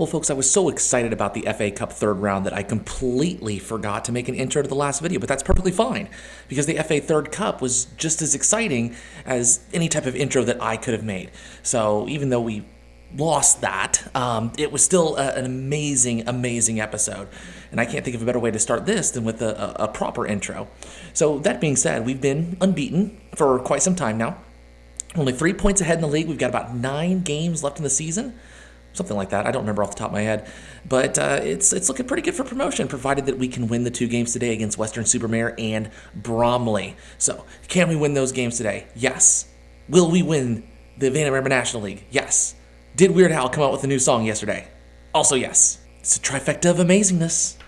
Well, folks, I was so excited about the FA Cup third round that I completely forgot to make an intro to the last video, but that's perfectly fine because the FA Third Cup was just as exciting as any type of intro that I could have made. So even though we lost that, it was still an amazing, amazing episode. And I can't think of a better way to start this than with a proper intro. So that being said, we've been unbeaten for quite some time now. Only 3 points ahead in the league. We've got about 9 games left in the season. Something like that. I don't remember off the top of my head. But it's looking pretty good for promotion, provided that we can win the 2 games today against Western-super-Mare and Bromley. So, can we win those games today? Yes. Will we win the Vandermeer National League? Yes. Did Weird Al come out with a new song yesterday? Also yes. It's a trifecta of amazingness.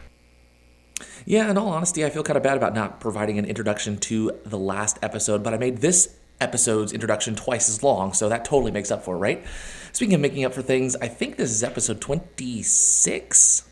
Yeah, in all honesty, I feel kind of bad about not providing an introduction to the last episode, but I made this episode's introduction twice as long, so that totally makes up for it, right? Speaking of making up for things, I think this is episode 26?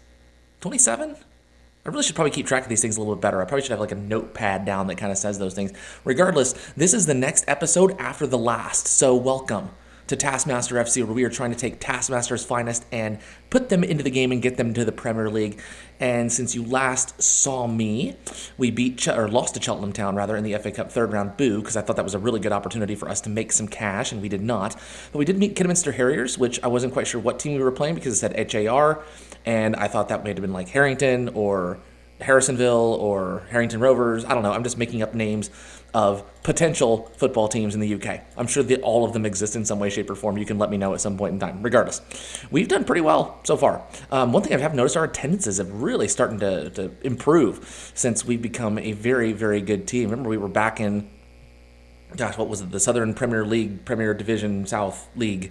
27? I really should probably keep track of these things a little bit better. I probably should have like a notepad down that kind of says those things. Regardless, this is the next episode after the last, so welcome to Taskmaster FC, where we are trying to take Taskmaster's finest and put them into the game and get them to the Premier League. And since you last saw me, we lost to Cheltenham Town rather in the FA Cup third round. Boo, because I thought that was a really good opportunity for us to make some cash, and we did not. But we did meet Kidderminster Harriers, which I wasn't quite sure what team we were playing because it said HAR, and I thought that may have been like Harrington or Harrisonville or Harrington Rovers. I don't know. I'm just making up names of potential football teams in the UK. I'm sure that all of them exist in some way, shape, or form. You can let me know at some point in time. Regardless, we've done pretty well so far. One thing I have noticed, our attendances have really starting to improve since we've become a very, very good team. Remember, we were back in, what was it? The Southern Premier League, Premier Division South League.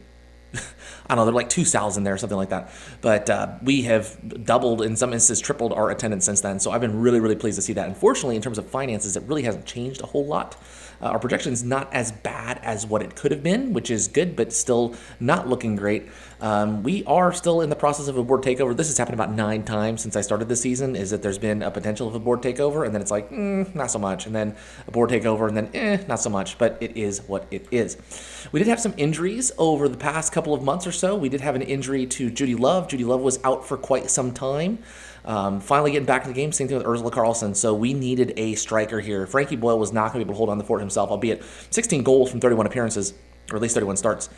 I don't know, there are like 2 Sal's in there or something like that. But we have doubled, in some instances tripled our attendance since then. So I've been really, really pleased to see that. Unfortunately, in terms of finances, it really hasn't changed a whole lot. Our projection is not as bad as what it could have been, which is good, but still not looking great. We are still in the process of a board takeover. This has happened about 9 times since I started this season, is that there's been a potential of a board takeover, and then it's like, not so much. And then a board takeover, and then, not so much. But it is what it is. We did have some injuries over the past couple of months or so. We did have an injury to Judy Love. Judy Love was out for quite some time. Finally getting back in the game, same thing with Ursula Carlson. So we needed a striker here. Frankie Boyle was not going to be able to hold on the fort himself, albeit 16 goals from 31 appearances, or at least 31 starts.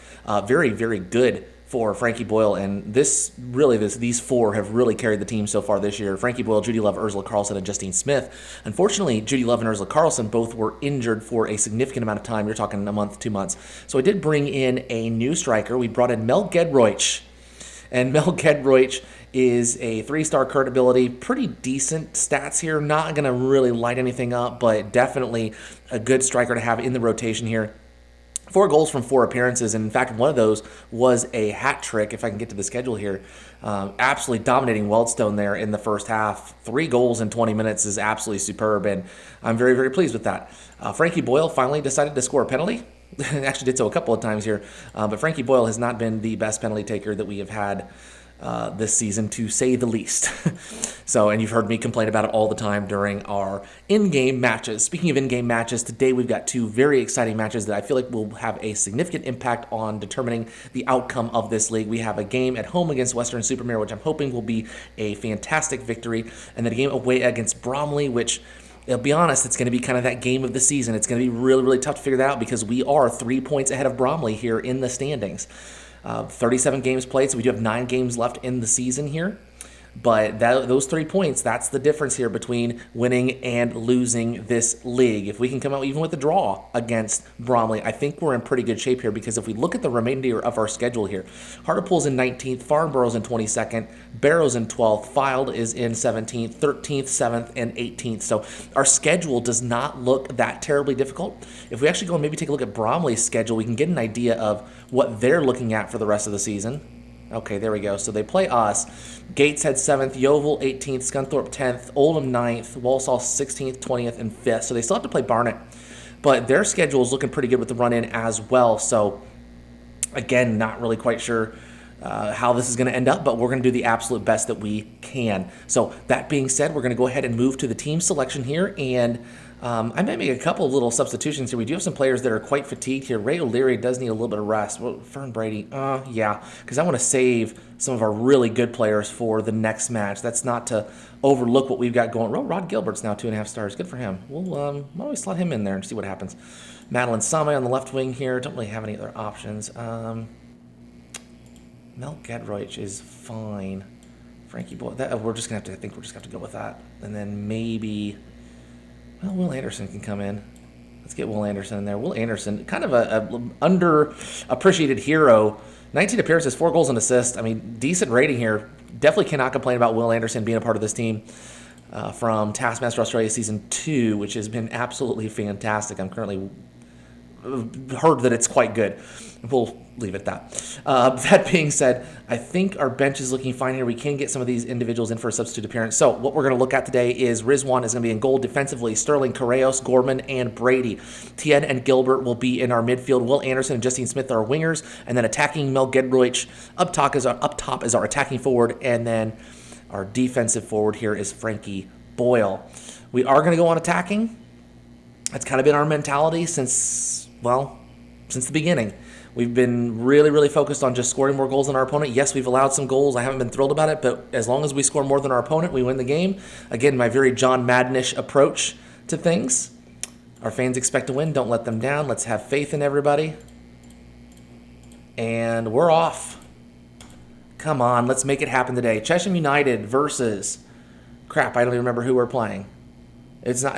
Very, very good for Frankie Boyle, and these 4 have really carried the team so far this year. Frankie Boyle, Judy Love, Ursula Carlson, and Justine Smith. Unfortunately, Judy Love and Ursula Carlson both were injured for a significant amount of time. You're talking a month, 2 months. So I did bring in a new striker. We brought in Mel Gedroich. And Mel Gedroich is a 3-star current ability, pretty decent stats here. Not going to really light anything up, but definitely a good striker to have in the rotation here. 4 goals from 4 appearances, and in fact, one of those was a hat trick, if I can get to the schedule here. Absolutely dominating Wealdstone there in the first half. 3 goals in 20 minutes is absolutely superb, and I'm very, very pleased with that. Frankie Boyle finally decided to score a penalty. Actually did so a couple of times here, but Frankie Boyle has not been the best penalty taker that we have had this season, to say the least. And you've heard me complain about it all the time during our in-game matches. Speaking of in-game matches, today we've got 2 very exciting matches that I feel like will have a significant impact on determining the outcome of this league. We have a game at home against Western-super-Mare, which I'm hoping will be a fantastic victory, and then a game away against Bromley, which, I'll be honest, it's going to be kind of that game of the season. It's going to be really, really tough to figure that out because we are 3 points ahead of Bromley here in the standings. 37 games played, so we do have 9 games left in the season here. But those 3 points, that's the difference here between winning and losing this league. If we can come out even with a draw against Bromley, I think we're in pretty good shape here, because if we look at the remainder of our schedule here, Hartlepool's in 19th, Farnborough's in 22nd, Barrow's in 12th, Fylde is in 17th, 13th, 7th, and 18th. So our schedule does not look that terribly difficult. If we actually go and maybe take a look at Bromley's schedule, we can get an idea of what they're looking at for the rest of the season. Okay, there we go. So they play us. Gateshead 7th, Yeovil 18th, Scunthorpe 10th, Oldham 9th, Walsall 16th, 20th, and 5th. So they still have to play Barnet. But their schedule is looking pretty good with the run-in as well. So, again, not really quite sure how this is going to end up, but we're going to do the absolute best that we can. So that being said, we're going to go ahead and move to the team selection here, and I might make a couple of little substitutions here. We do have some players that are quite fatigued here. Ray O'Leary does need a little bit of rest. Well, Fern Brady, yeah, because I want to save some of our really good players for the next match. That's not to overlook what we've got going. Rod Gilbert's now 2.5 stars. Good for him. We'll always slot him in there and see what happens. Madeline Same on the left wing here. Don't really have any other options. Mel Gedroich is fine. Frankie Boy, we're just gonna have to. I think we're just gonna have to go with that, and then maybe. Well, Will Anderson can come in. Let's get Will Anderson in there. Will Anderson, kind of a underappreciated hero. 19 appearances, 4 goals and assists. I mean, decent rating here. Definitely cannot complain about Will Anderson being a part of this team from Taskmaster Australia Season 2, which has been absolutely fantastic. I'm currently heard that it's quite good. We'll leave it at that. That being said, I think our bench is looking fine here. We can get some of these individuals in for a substitute appearance. So what we're going to look at today is Rizwan is going to be in goal defensively. Sterling, Correos, Gorman, and Brady. Tien and Gilbert will be in our midfield. Will Anderson and Justine Smith are our wingers. And then attacking Mel Gedroich up top is our attacking forward. And then our defensive forward here is Frankie Boyle. We are going to go on attacking. That's kind of been our mentality since the beginning. We've been really, really focused on just scoring more goals than our opponent. Yes, we've allowed some goals. I haven't been thrilled about it, but as long as we score more than our opponent, we win the game. Again, my very John Madden-ish approach to things. Our fans expect to win. Don't let them down. Let's have faith in everybody. And we're off. Come on, let's make it happen today. Chesham United versus... Crap, I don't even remember who we're playing. It's not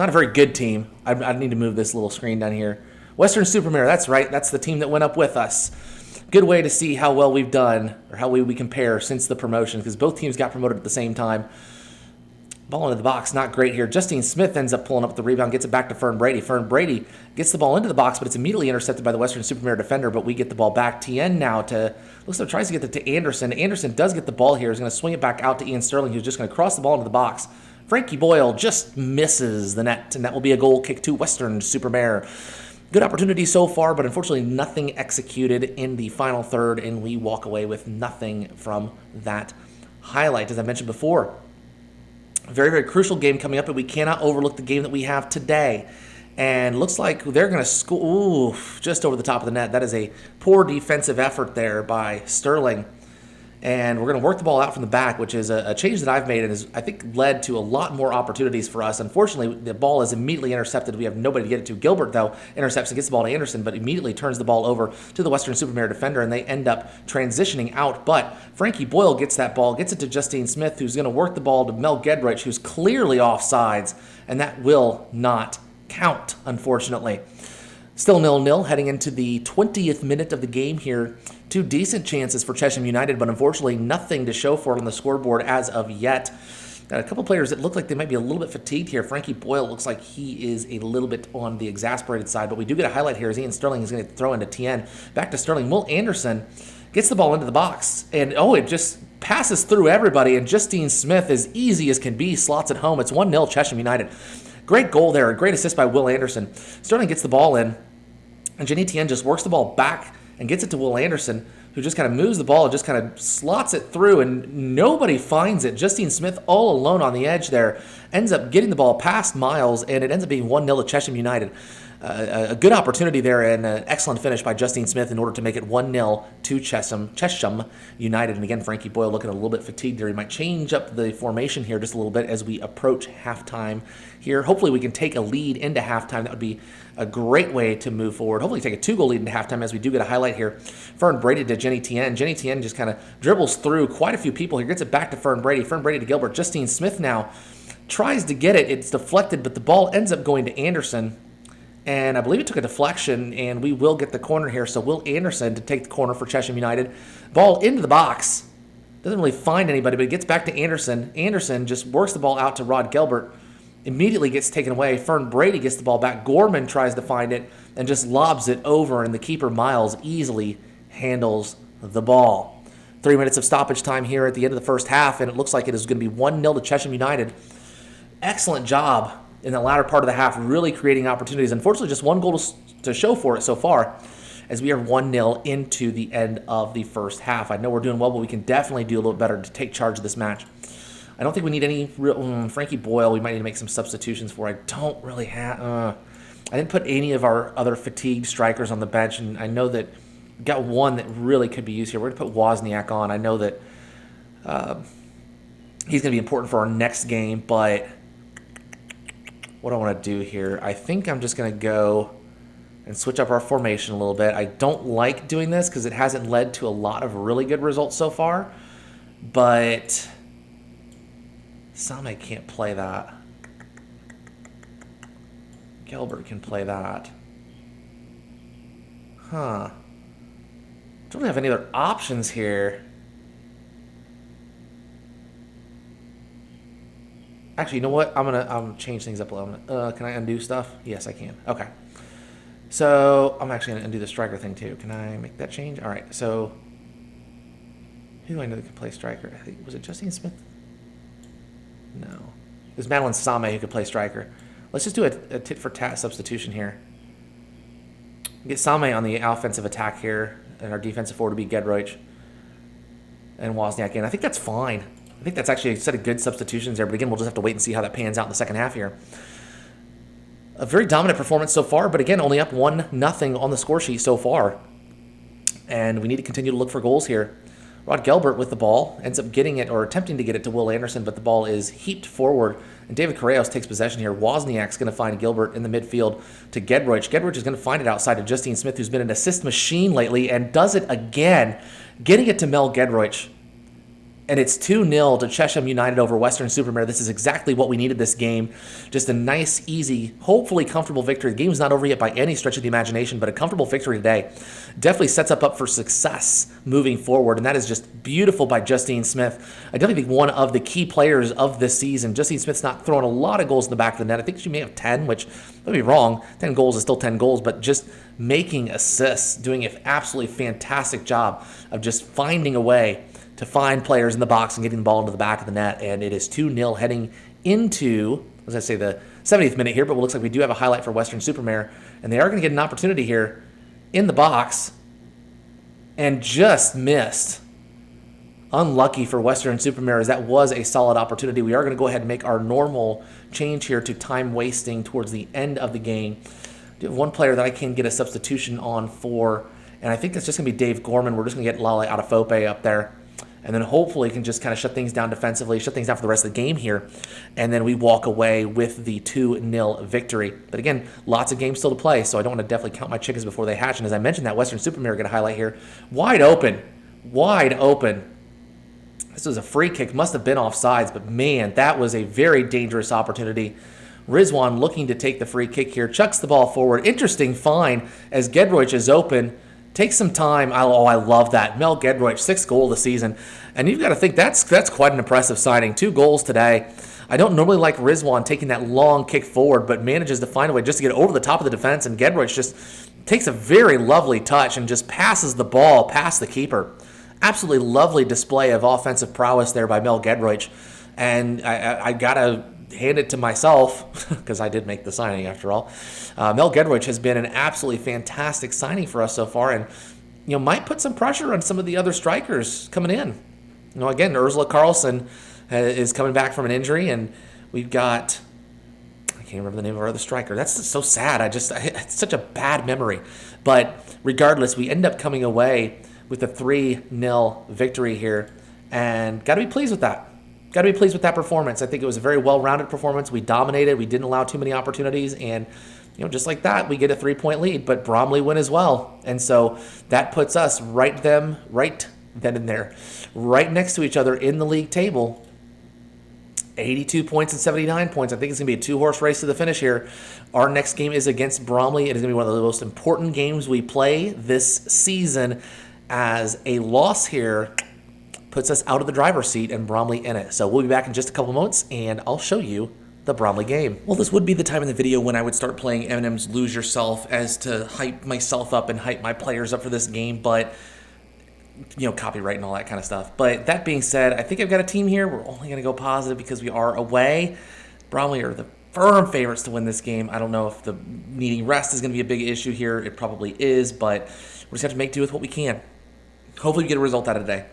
a very good team. I need to move this little screen down here. Western Supermare, that's right. That's the team that went up with us. Good way to see how well we've done, or how we compare since the promotion, because both teams got promoted at the same time. Ball into the box, not great here. Justine Smith ends up pulling up the rebound, gets it back to Fern Brady. Fern Brady gets the ball into the box, but it's immediately intercepted by the Western Supermare defender, but we get the ball back. Tien now looks like tries to get it to Anderson. Anderson does get the ball here. He's going to swing it back out to Ian Sterling, who's just going to cross the ball into the box. Frankie Boyle just misses the net, and that will be a goal kick to Western Supermare. Good opportunity so far, but unfortunately nothing executed in the final third, and we walk away with nothing from that highlight. As I mentioned before, a very, very crucial game coming up, and we cannot overlook the game that we have today. And looks like they're going to score just over the top of the net. That is a poor defensive effort there by Sterling. And we're going to work the ball out from the back, which is a change that I've made and has, I think, led to a lot more opportunities for us. Unfortunately, the ball is immediately intercepted. We have nobody to get it to. Gilbert, though, intercepts and gets the ball to Anderson, but immediately turns the ball over to the Western Supermare defender, and they end up transitioning out. But Frankie Boyle gets that ball, gets it to Justine Smith, who's going to work the ball to Mel Gedroich, who's clearly offsides, and that will not count, unfortunately. Still 0-0 heading into the 20th minute of the game here. 2 decent chances for Chesham United, but unfortunately nothing to show for it on the scoreboard as of yet. Got a couple players that look like they might be a little bit fatigued here. Frankie Boyle looks like he is a little bit on the exasperated side, but we do get a highlight here as Ian Sterling is going to throw into Tien. Back to Sterling. Will Anderson gets the ball into the box, and it just passes through everybody, and Justine Smith, as easy as can be, slots it home. It's 1-0 Chesham United. Great goal there, a great assist by Will Anderson. Sterling gets the ball in, and Jenny Tien just works the ball back and gets it to Will Anderson, who just kind of moves the ball and just kind of slots it through, and nobody finds it. Justine Smith all alone on the edge there, ends up getting the ball past Miles, and it ends up being 1-0 to Chesham United. A good opportunity there and an excellent finish by Justine Smith in order to make it 1-0 to Chesham United. And again, Frankie Boyle looking a little bit fatigued there. He might change up the formation here just a little bit as we approach halftime here. Hopefully we can take a lead into halftime. That would be a great way to move forward. Hopefully take a 2-goal lead into halftime as we do get a highlight here. Fern Brady to Jenny Tien. Jenny Tien just kind of dribbles through quite a few people here. Gets it back to Fern Brady. Fern Brady to Gilbert. Justine Smith now tries to get it. It's deflected, but the ball ends up going to Anderson. And I believe it took a deflection, and we will get the corner here. So Will Anderson to take the corner for Chesham United. Ball into the box. Doesn't really find anybody, but it gets back to Anderson. Anderson just works the ball out to Rod Gilbert. Immediately gets taken away. Fern Brady gets the ball back. Gorman tries to find it and just lobs it over, and the keeper, Miles, easily handles the ball. 3 minutes of stoppage time here at the end of the first half, and it looks like it is going to be 1-0 to Chesham United. Excellent job in the latter part of the half, really creating opportunities. Unfortunately, just 1 goal to show for it so far, as we are 1-0 into the end of the first half. I know we're doing well, but we can definitely do a little better to take charge of this match. I don't think we need any real... Frankie Boyle, we might need to make some substitutions for. I don't really have... I didn't put any of our other fatigued strikers on the bench, and I know that we got one that really could be used here. We're going to put Wozniak on. I know that he's going to be important for our next game, but what do I want to do here? I think I'm just going to go and switch up our formation a little bit. I don't like doing this because it hasn't led to a lot of really good results so far, but Same can't play that. Gilbert can play that. Huh. Don't have any other options here. Actually, you know what? I'm gonna change things up a little. Can I undo stuff? Yes, I can. Okay. So I'm actually gonna undo the striker thing too. Can I make that change? All right. So who do I know that can play striker? I think, was it Justine Smith? No. It was Madeline Same who could play striker. Let's just do a tit for tat substitution here. Get Same on the offensive attack here, and our defensive forward to be Gedroich and Wozniak in. I think that's fine. I think that's actually a set of good substitutions there, but again, we'll just have to wait and see how that pans out in the second half here. A very dominant performance so far, but again, only up 1-0 on the score sheet so far. And we need to continue to look for goals here. Rod Gelbert with the ball ends up getting it, or attempting to get it to Will Anderson, but the ball is heaped forward, and David Correos takes possession here. Wozniak's going to find Gilbert in the midfield to Gedroich. Gedroich is going to find it outside of Justine Smith, who's been an assist machine lately, and does it again, getting it to Mel Gedroich. And it's 2-0 to Chesham United over Western-super-Mare. This is exactly what we needed this game. Just a nice, easy, hopefully comfortable victory. The game's not over yet by any stretch of the imagination, but a comfortable victory today definitely sets up for success moving forward, and that is just beautiful by Justine Smith. I definitely think one of the key players of this season. Justine Smith's not throwing a lot of goals in the back of the net. I think she may have 10, which, don't be wrong, 10 goals is still 10 goals, but just making assists, doing an absolutely fantastic job of just finding a way to find players in the box and getting the ball into the back of the net. And it is 2-0 heading into, as I say, the 70th minute here, but it looks like we do have a highlight for Western-super-Mare, and they are going to get an opportunity here in the box and just missed. Unlucky for Western-super-Mare, as that was a solid opportunity. We are going to go ahead and make our normal change here to time wasting towards the end of the game. I do have one player that I can get a substitution on for, and I think that's just going to be Dave Gorman. We're just going to get Lale Adafope up there, and then hopefully can just kind of shut things down defensively, shut things down for the rest of the game here, and then we walk away with the 2-0 victory. But again, lots of games still to play, so I don't want to definitely count my chickens before they hatch. And as I mentioned, that Western-super-Mare get a highlight here. Wide open. Wide open. This was a free kick. Must have been offsides, but man, that was a very dangerous opportunity. Rizwan looking to take the free kick here. Chucks the ball forward. Interesting find as Gedroich is open. Takes some time. I love that. Mel Gedroich, 6th goal of the season. And you've got to think that's quite an impressive signing. 2 goals today. I don't normally like Rizwan taking that long kick forward, but manages to find a way just to get over the top of the defense, and Gedroich just takes a very lovely touch and just passes the ball past the keeper. Absolutely lovely display of offensive prowess there by Mel Gedroich. And I got to hand it to myself, because I did make the signing after all. Mel Gedroich has been an absolutely fantastic signing for us so far, and might put some pressure on some of the other strikers coming in. Again, Ursula Carlson is coming back from an injury, and we've got, I can't remember the name of our other striker. That's so sad. It's such a bad memory. But regardless, we end up coming away with a 3-0 victory here, and got to be pleased with that. Got to be pleased with that performance. I think it was a very well-rounded performance. We dominated. We didn't allow too many opportunities. And, just like that, we get a 3-point lead. But Bromley win as well. And so that puts us right then and there, right next to each other in the league table. 82 points and 79 points. I think it's going to be a 2-horse race to the finish here. Our next game is against Bromley. It is going to be one of the most important games we play this season, as a loss here puts us out of the driver's seat and Bromley in it. So we'll be back in just a couple moments, and I'll show you the Bromley game. Well, this would be the time in the video when I would start playing Eminem's Lose Yourself, as to hype myself up and hype my players up for this game, but, copyright and all that kind of stuff. But that being said, I think I've got a team here. We're only going to go positive because we are away. Bromley are the firm favorites to win this game. I don't know if the needing rest is going to be a big issue here. It probably is, but we just have to make do with what we can. Hopefully we get a result out of today.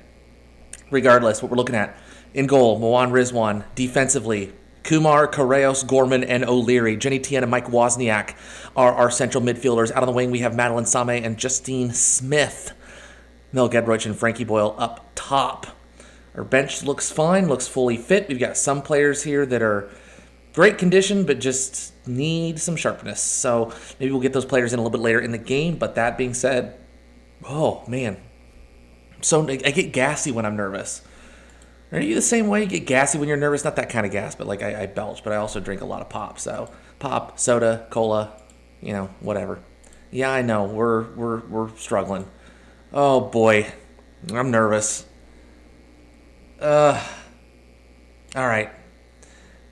Regardless, what we're looking at. In goal, Moan Rizwan. Defensively, Kumar, Correos, Gorman, and O'Leary. Jenny Tien and Mike Wozniak are our central midfielders. Out on the wing, we have Madeline Same and Justine Smith. Mel Gedroich and Frankie Boyle up top. Our bench looks fine, looks fully fit. We've got some players here that are great condition, but just need some sharpness. So maybe we'll get those players in a little bit later in the game. But that being said, oh, man. So I get gassy when I'm nervous. Are you the same way? You get gassy when you're nervous? Not that kind of gas, but like I belch, but I also drink a lot of pop. So pop, soda, cola, whatever. Yeah, I know. We're struggling. Oh boy. I'm nervous. All right.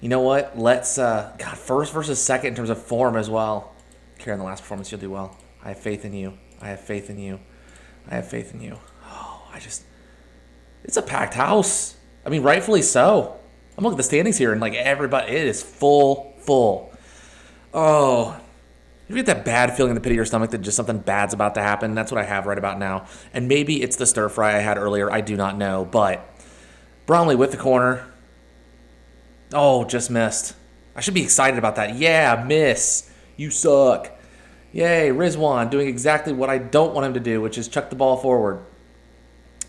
You know what? Let's first versus second in terms of form as well. Karen, in the last performance, you'll do well. I have faith in you. I have faith in you. I have faith in you. Oh, it's a packed house. I mean, rightfully so. I'm looking at the standings here, and like everybody, it is full. Oh, you get that bad feeling in the pit of your stomach that just something bad's about to happen. That's what I have right about now. And maybe it's the stir fry I had earlier. I do not know. But Bromley with the corner. Oh, just missed. I should be excited about that. Yeah, miss. You suck. Yay, Rizwan doing exactly what I don't want him to do, which is chuck the ball forward.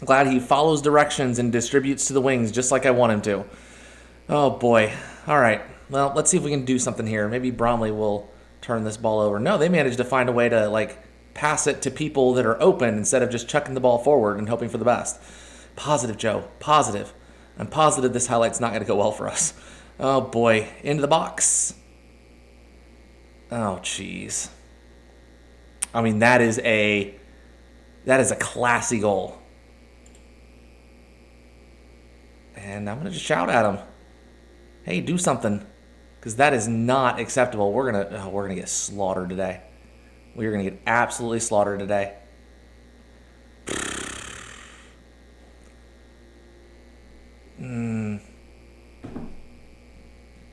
Glad he follows directions and distributes to the wings just like I want him to. Oh, boy. All right. Well, let's see if we can do something here. Maybe Bromley will turn this ball over. No, they managed to find a way to, pass it to people that are open instead of just chucking the ball forward and hoping for the best. Positive, Joe. Positive. I'm positive this highlight's not going to go well for us. Oh, boy. Into the box. Oh, jeez. I mean, that is a classy goal. And I'm going to just shout at him. Hey, do something. Because that is not acceptable. We're gonna get slaughtered today. We are going to get absolutely slaughtered today.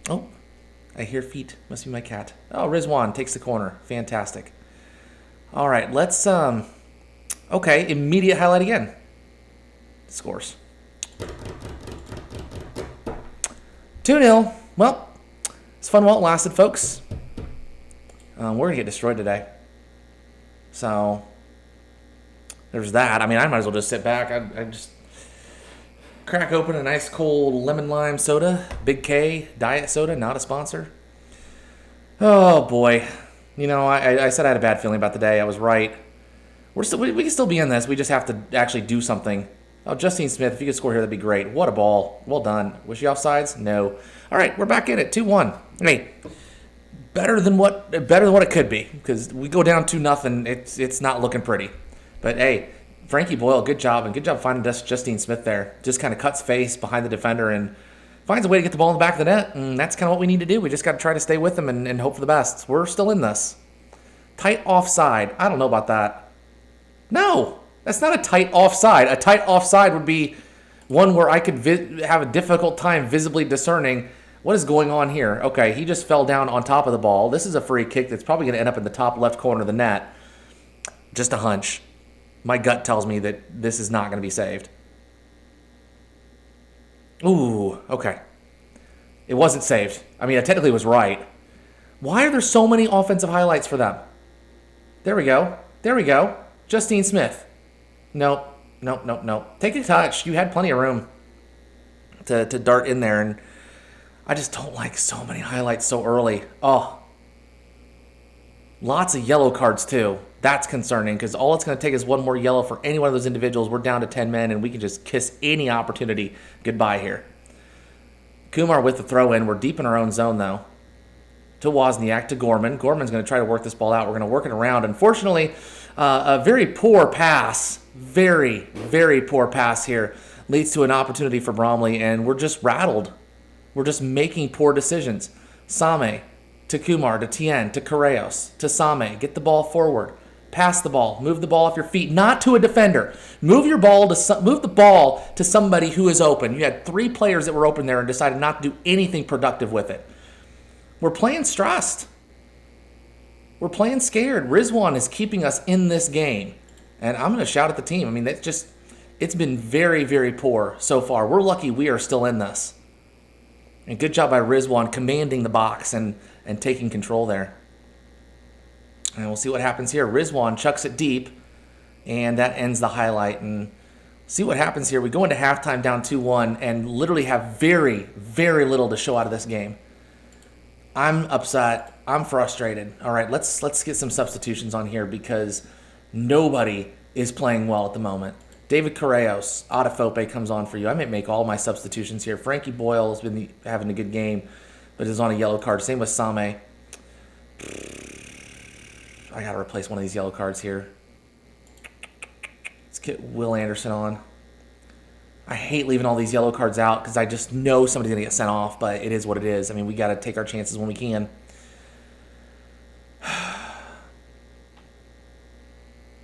Oh, I hear feet. Must be my cat. Oh, Rizwan takes the corner. Fantastic. All right, let's, okay, immediate highlight again. Scores. 2-0. Well, it's fun while it lasted, folks. We're going to get destroyed today. So, there's that. I mean, I might as well just sit back. I just crack open a nice cold lemon lime soda. Big K diet soda, not a sponsor. Oh, boy. I said I had a bad feeling about the day. I was right. We can still be in this. We just have to actually do something. Oh, Justine Smith, if you could score here, that'd be great. What a ball. Well done. Was she offsides? No. All right, we're back in it. 2-1. Hey, better than what it could be, because we go down 2-0. It's not looking pretty. But hey, Frankie Boyle, good job, and good job finding Justine Smith there. Just kind of cuts face behind the defender and finds a way to get the ball in the back of the net, and that's kind of what we need to do. We just got to try to stay with them and hope for the best. We're still in this. Tight offside. I don't know about that. No, that's not a tight offside. A tight offside would be one where I could have a difficult time visibly discerning what is going on here. Okay, he just fell down on top of the ball. This is a free kick that's probably going to end up in the top left corner of the net. Just a hunch. My gut tells me that this is not going to be saved. Ooh, okay. It wasn't saved. I mean, I technically was right. Why are there so many offensive highlights for them? There we go. There we go. Justine Smith. Nope. Take a touch. You had plenty of room to dart in there, and I just don't like so many highlights so early. Oh. Lots of yellow cards, too. That's concerning, because all it's going to take is one more yellow for any one of those individuals. We're down to 10 men, and we can just kiss any opportunity goodbye here. Kumar with the throw-in. We're deep in our own zone, though. To Wozniak, to Gorman. Gorman's going to try to work this ball out. We're going to work it around. Unfortunately, a very poor pass, very, very poor pass here leads to an opportunity for Bromley, and we're just rattled. We're just making poor decisions. Same to Kumar, to Tien, to Correos, to Same. Get the ball forward. Pass the ball. Move the ball off your feet. Not to a defender. Move the ball to somebody who is open. You had 3 players that were open there and decided not to do anything productive with it. We're playing stressed. We're playing scared. Rizwan is keeping us in this game. And I'm going to shout at the team. I mean, that's just It's been very, very poor so far. We're lucky we are still in this. And good job by Rizwan commanding the box and taking control there. And we'll see what happens here. Rizwan chucks it deep, and that ends the highlight. And see what happens here. We go into halftime down 2-1 and literally have very, very little to show out of this game. I'm upset. I'm frustrated. All right, let's get some substitutions on here because nobody is playing well at the moment. David Correos, Adefope comes on for you. I might make all my substitutions here. Frankie Boyle has been having a good game, but is on a yellow card. Same with Same. I got to replace one of these yellow cards here. Let's get Will Anderson on. I hate leaving all these yellow cards out because I just know somebody's going to get sent off, but it is what it is. I mean, we got to take our chances when we can.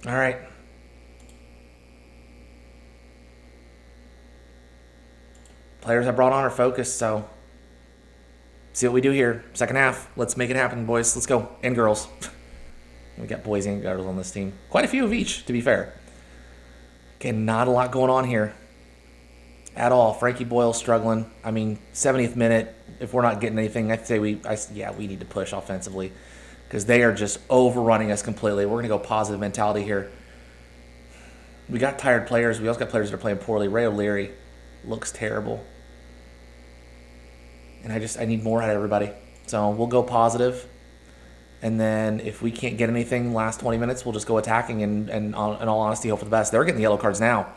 All right. Players I brought on are focused, so see what we do here. Second half. Let's make it happen, boys. Let's go. And girls. We got boys and girls on this team. Quite a few of each, to be fair. Okay, not a lot going on here at all. Frankie Boyle struggling. I mean, 70th minute, if we're not getting anything, I'd say we need to push offensively because they are just overrunning us completely. We're going to go positive mentality here. We got tired players. We also got players that are playing poorly. Ray O'Leary looks terrible. And I need more out of everybody. So we'll go positive. And then if we can't get anything last 20 minutes, we'll just go attacking and in all honesty, hope for the best. They're getting the yellow cards now,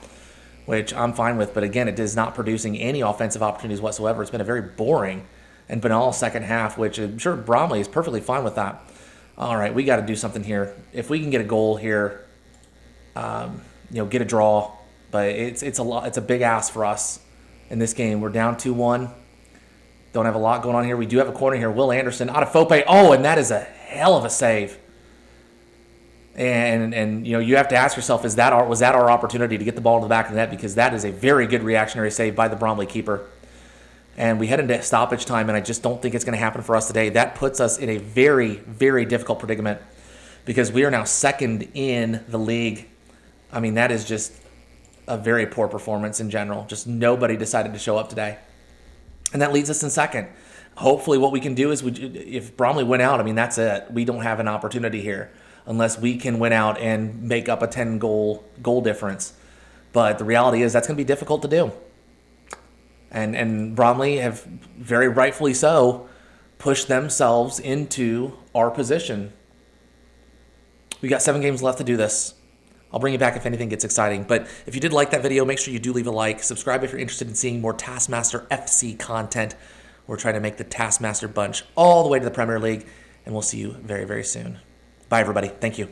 which I'm fine with. But again, it is not producing any offensive opportunities whatsoever. It's been a very boring and banal second half, which I'm sure Bromley is perfectly fine with that. All right, we got to do something here. If we can get a goal here, get a draw. But it's a big ask for us in this game. We're down 2-1. Don't have a lot going on here. We do have a corner here. Will Anderson, Adefope. Oh, and that is a hell of a save. And you have to ask yourself, was that our opportunity to get the ball to the back of the net? Because that is a very good reactionary save by the Bromley keeper. And we head into stoppage time, and I just don't think it's going to happen for us today. That puts us in a very, very difficult predicament because we are now second in the league. I mean, that is just a very poor performance in general. Just nobody decided to show up today. And that leads us in second. Hopefully what we can do is, if Bromley win out, I mean, that's it. We don't have an opportunity here unless we can win out and make up a 10-goal difference. But the reality is that's going to be difficult to do. And Bromley have, very rightfully so, pushed themselves into our position. We got 7 games left to do this. I'll bring you back if anything gets exciting. But if you did like that video, make sure you do leave a like. Subscribe if you're interested in seeing more Taskmaster FC content. We're trying to make the Taskmaster bunch all the way to the Premier League. And we'll see you very, very soon. Bye, everybody. Thank you.